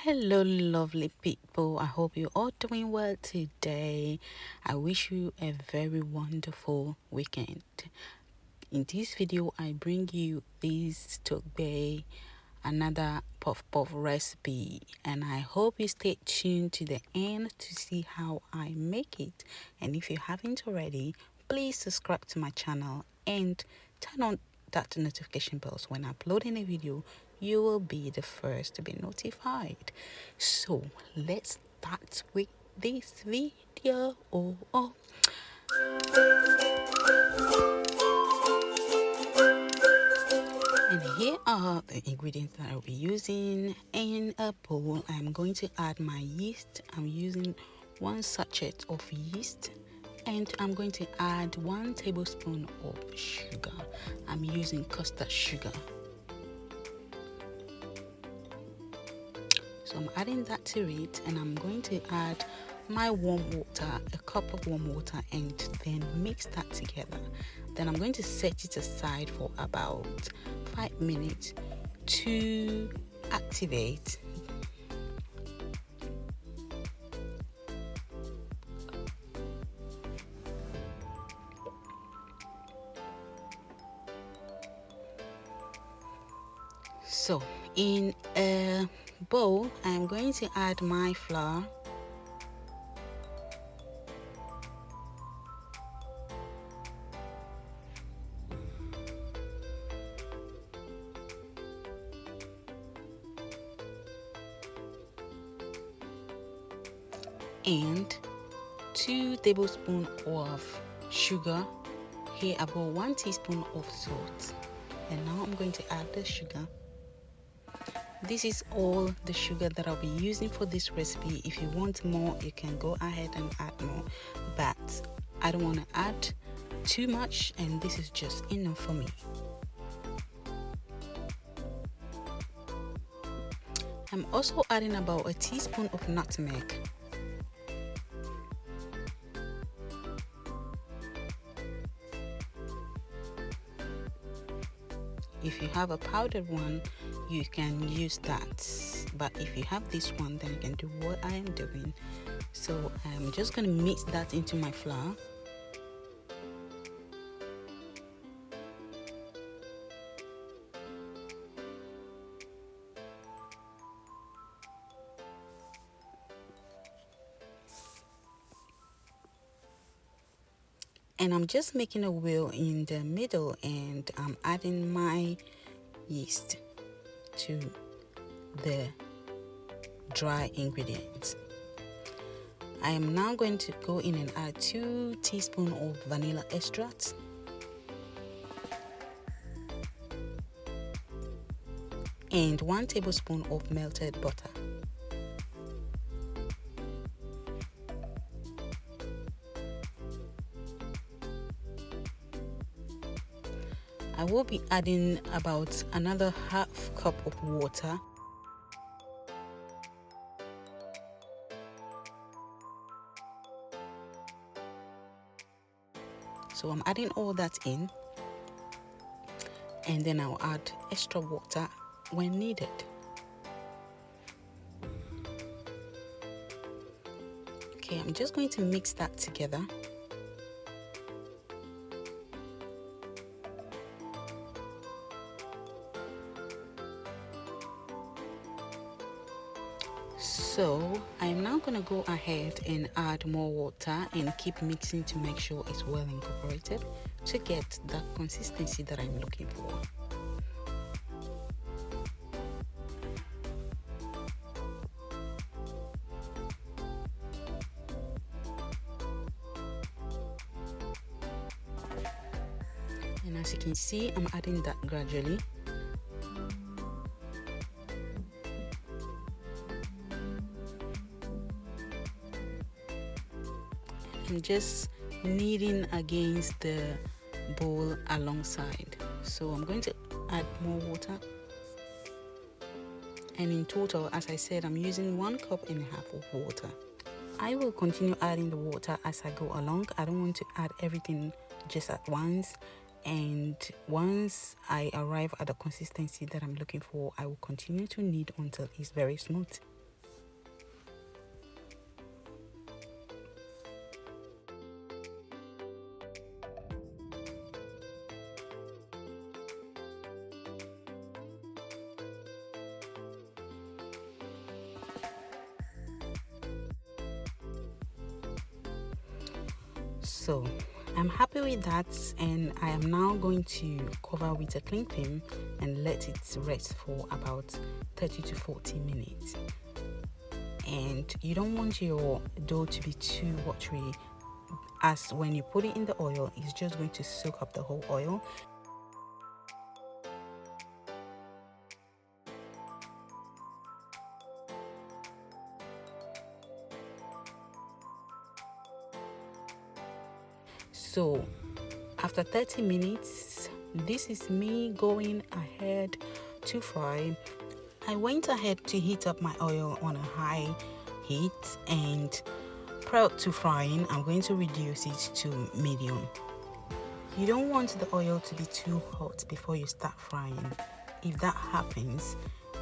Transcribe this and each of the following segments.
Hello lovely people, I hope you're all doing well today. I wish you a very wonderful weekend. In this video I bring you this Toogbei, another puff recipe, and I hope you stay tuned to the end to see how I make it. And if you haven't already, please subscribe to my channel and turn on that notification bells. When uploading a video, you will be the first to be notified. So let's start with this video. And here are the ingredients that I'll be using. In a bowl, I'm going to add my yeast. I'm using 1 sachet of yeast, and I'm going to add 1 tablespoon of sugar. I'm using custard sugar. So I'm adding that to it, and I'm going to add my warm water, a cup of warm water, and then mix that together. Then I'm going to set it aside for about 5 minutes to activate. So in a bowl, I'm going to add my flour, and 2 tablespoons of sugar, here about 1 teaspoon of salt. And now I'm going to add the sugar. This is all the sugar that I'll be using for this recipe. If you want more, you can go ahead and add more, but I don't want to add too much, and this is just enough for me. I'm also adding about a teaspoon of nutmeg. If you have a powdered one, you can use that, but if you have this one, then you can do what I am doing. So I'm just going to mix that into my flour. And I'm just making a wheel in the middle, and I'm adding my yeast to the dry ingredients. I am now going to go in and add 2 teaspoons of vanilla extract, and 1 tablespoon of melted butter. I will be adding about another half cup of water. So I'm adding all that in, and then I'll add extra water when needed. Okay, I'm just going to mix that together. So I'm now going to go ahead and add more water and keep mixing to make sure it's well incorporated to get that consistency that I'm looking for. And as you can see, I'm adding that gradually. I'm just kneading against the bowl alongside. So I'm going to add more water, and in total, as I said, I'm using 1.5 cups of water. I will continue adding the water as I go along. I don't want to add everything just at once, and once I arrive at the consistency that I'm looking for, I will continue to knead until it's very smooth. So I'm happy with that, and I am now going to cover with a cling film and let it rest for about 30 to 40 minutes. And you don't want your dough to be too watery, as when you put it in the oil, it's just going to soak up the whole oil. So after 30 minutes, this is me going ahead to fry. I went ahead to heat up my oil on a high heat, and prior to frying, I'm going to reduce it to medium. You don't want the oil to be too hot before you start frying. If that happens,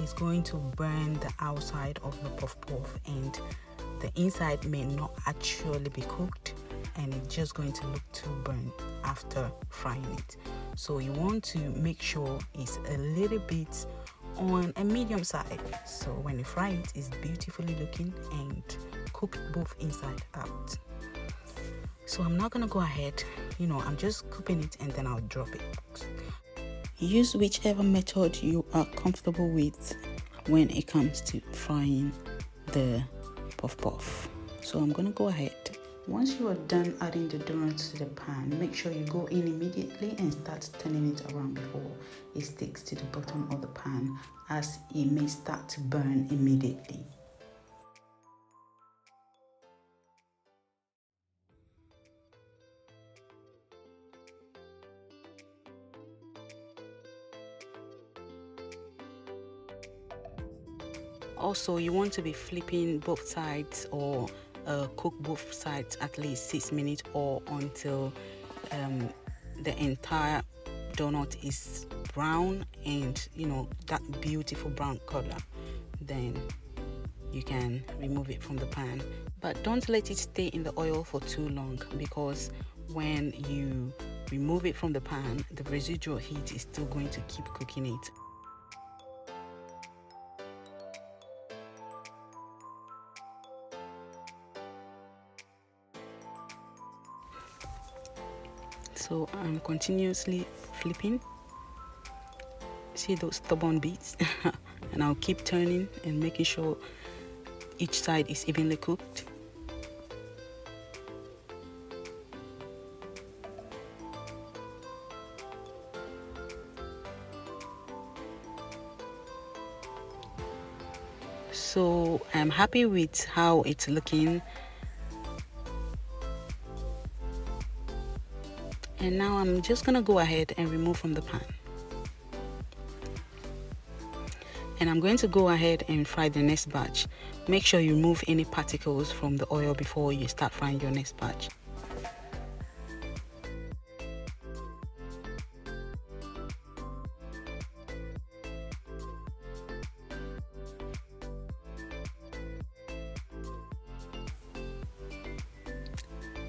it's going to burn the outside of the puff puff, and the inside may not actually be cooked, and it's just going to look too burnt after frying it. So you want to make sure it's a little bit on a medium side, so when you fry it, it's beautifully looking and cooked both inside out. So I'm not gonna go ahead, I'm just cooking it and then I'll drop it. Use whichever method you are comfortable with when it comes to frying the puff puff. So I'm gonna go ahead. Once you are done adding the donuts to the pan, make sure you go in immediately and start turning it around before it sticks to the bottom of the pan, as it may start to burn immediately. Also, you want to be flipping both sides, or cook both sides at least 6 minutes, or until the entire donut is brown and that beautiful brown color. Then you can remove it from the pan, but don't let it stay in the oil for too long, because when you remove it from the pan, the residual heat is still going to keep cooking it. So I'm continuously flipping. See those stubborn bits? And I'll keep turning and making sure each side is evenly cooked. So I'm happy with how it's looking. And now I'm just gonna go ahead and remove from the pan. And I'm going to go ahead and fry the next batch. Make sure you remove any particles from the oil before you start frying your next batch.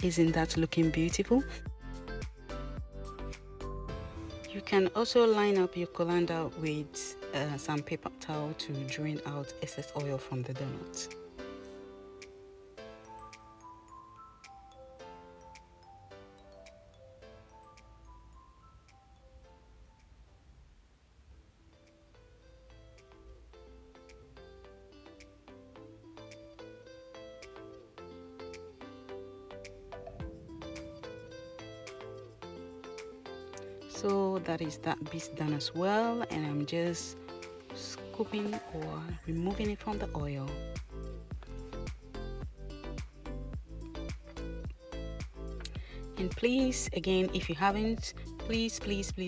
Isn't that looking beautiful? You can also line up your colander with some paper towel to drain out excess oil from the donuts. So that is that bit done as well, and I'm just scooping or removing it from the oil. And please, again, if you haven't, please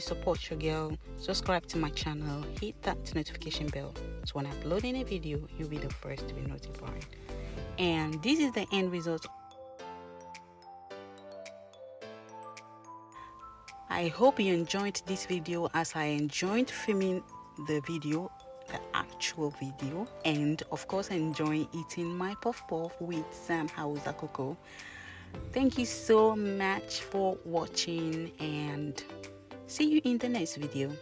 support your girl. Subscribe to my channel, hit that notification bell, so when I upload any video, you'll be the first to be notified. And this is the end result. I hope you enjoyed this video as I enjoyed filming the video, the actual video, and of course enjoying eating my puff puff with some Hausa cocoa. Thank you so much for watching, and see you in the next video.